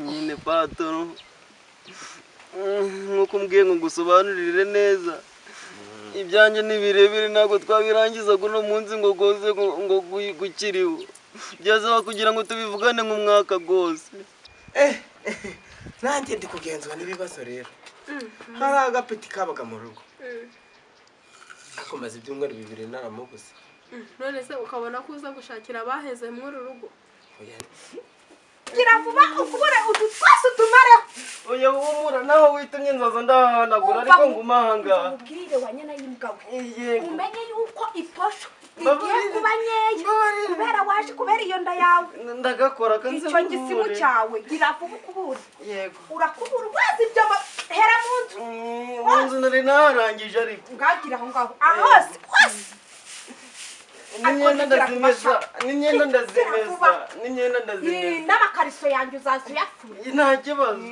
nyine patoro nkuko mbwiye ngo gusobanurire neza ibyanjye ni birebire ntabwo twabirangiza kuno munsi ngo goze ngo gukiriho byazaba kugira ngo tubivugane nk'umwaka gose nanjye ndi kugenzwa n'ibibazo rero hari agapeti kabaga mu rugo akomaze ibyumweru 2 naramuguze none se ukabona ko uza gushakira abaheze muri rugo gira vuba ukubure ututwase tumare oya umura naho witumye nzaza ndahanagura ariko ngumahanga ubwire wanyana y'imbwa umenye yuko iposho igiye kuba nyeya kubera waje kubera iyo nda yawe ndagakora kanze icyo gisimu cyawe gira vuba ukubure yego urakubura wazi ibyo hera munzu nari narangije ariko ngagira aho ngaho ahose kwase Ninyenda ndazimeza n'amakariso yanjye uzazuyafura nta kibazo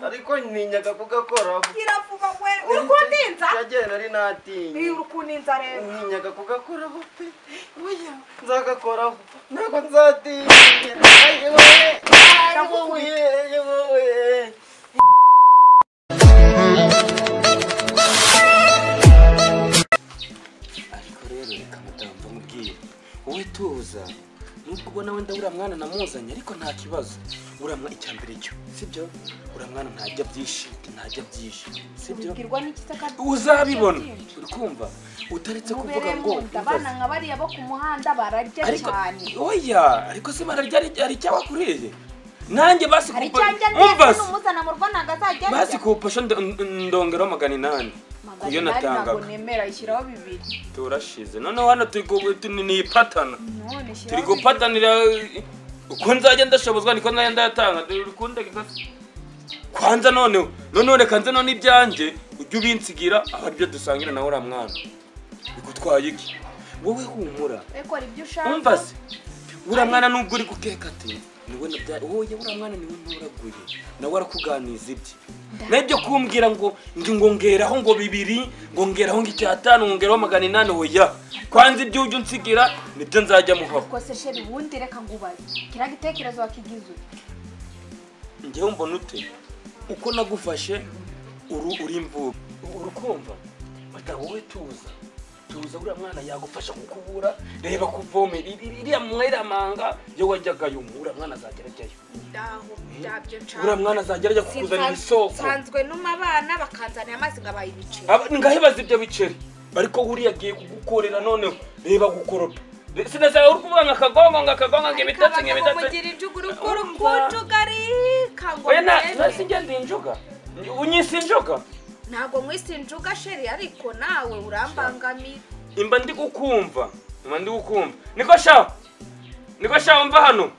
ariko ninyaga kugakoraho kiravuba we urukundinza yagiye nari natinye urukundinza rero ninyaga kugakoraho pe oya nzagakoraho ntabwo nzatinya wowe tuza nubwo ubona wenda uriya mwana namuzanye ariko nta kibazo uramwa icyambere cyo sibyo uriya mwana ntajya byinshi sibyo uzabibona urikumva utaretse kuvuga ngo abana nka bariya bo ku muhanda bararya cyane oya ariko se bararya ari cyawa kuriye nanjye basi kupa umvase umuzana mu Rwanda ngazajya basi kupasha ndongero 800 iyo natanga nemera ishyiraho 2 turashize none hano ni patana turi gupatanira uko nzajya ndashobozwa niko nzajya ndayatanga urukunde kwanza none reka nze none ibyanje ujye ubinsigira aho aribyo dusangira nawe uriya mwana bigutwaye iki wowe humura ekora ibyo ushaka umvase uriya mwana nubwo uri gukeka ati niwe uriya mwana niwe nturaguye nawe arakuganiza ibye nebyo kumbwira ngo ngongeraho ngo 2 ngongeraho ngo 5 ngongeraho 800 hoya kwanza ibyo ujye unsigira nibyo nzajya muhaba ko se sheri bundi reka ngubaze kira gitekerezo wakigize ngewe mbona ute uko nagufashe uri imvugo urukumva bata wowe tuza uriya mwana yagufasha kukubura reba kuvomera iriya mwera manga yo wajyagayo uriya mwana azagerajyayo ndaho byabyo nca uriya mwana azagerajya kukuzanira isoko sanzwe n'umabana bakanzanira amazi ngabaye ibiceri ngahibaza ibyo biceri ariko uriya agiye kugukorera noneho reba gukoropa sinasa uri kuvuga ngakagonga ngibitetse mugira injuguru kurukunjugari kango oya nasi ngende injuga unyisi injuga ntago mwisi injuga sheri ariko nawe urambangamira imba ndi gukumva niko shaho mva hano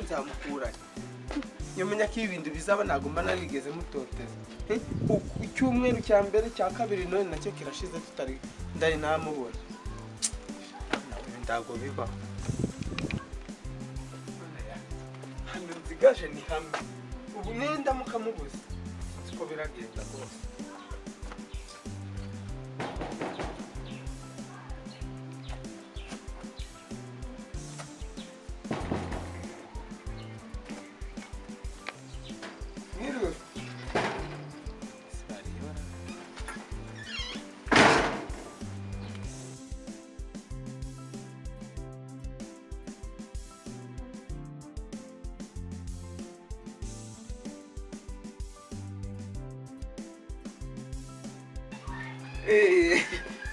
nzamukura nyamenya ko ibintu bizaba nagomba narigeze mutoteza icyumweru cya mbere cya kabiri none nacyo kirashize ndari namubona ndago biba hano nzigaje ni hamwe ubu nenda mukamubuza siko biragenda rwose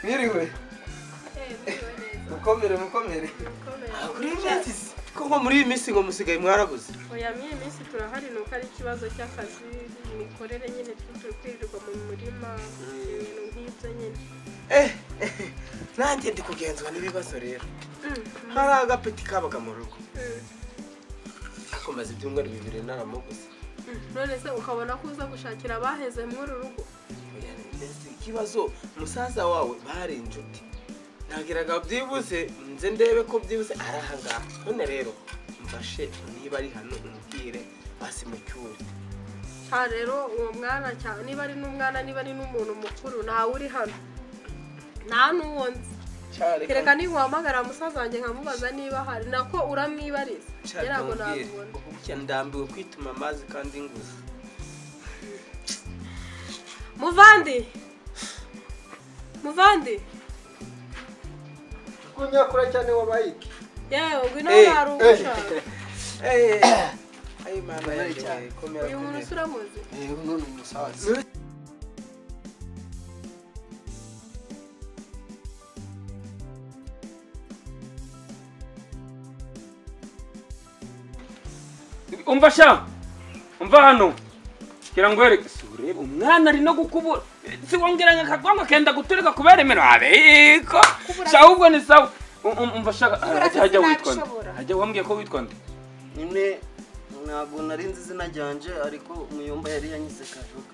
Miriwe. Mukomere. Kuri neti. Ko muri iyi minsi ngo musigaye mwarabuze. Oya iyi minsi turahari nuko ari ikibazo cy'akazi nikorere nyine twirirwa mu murima ibintu nk'ibyo nyine. Nanjye ndi kugenzwa n'ibibazo rero. Hari agapeti kabaga mu rugo. Akomaze ibyumweru 2 naramuguze. None se ukabona ko uza gushakira abaheze muri rugo. Ikibazo musaza wawe bari inshuti nagiraga byibuze nze ndebe ko byibuse arahangaha none rero mfashe niba ari hano umbwire basi mu cyuri rero uwo mwana cyane niba ari n'umwana niba ari n'umuntu mukuru ntawe uri hano nta n'uwo nzi kereka ninguhamagara musaza wanjye nkamubaza niba hari nako uramwibariza ntabwo nabibona ndambiwe kwituma amazi kandi nguze muvandi kunyakura cyane wabayiki yewe ngwino hari ugushaka ayi mama yanjye komera uyu muntu usuramuzi none umusaza umva sha umva hano kira ngwere urebe umwana ari no gukubura si wongera nkakagwanga kenda guturika kubera imeno abiko sha ubwo ni sawa umva sha hajya witwa hajya wambwiye ko witwa nde nyine ntabwo nari nzi izina ryanje ariko umuyomba yari yanyize kajuka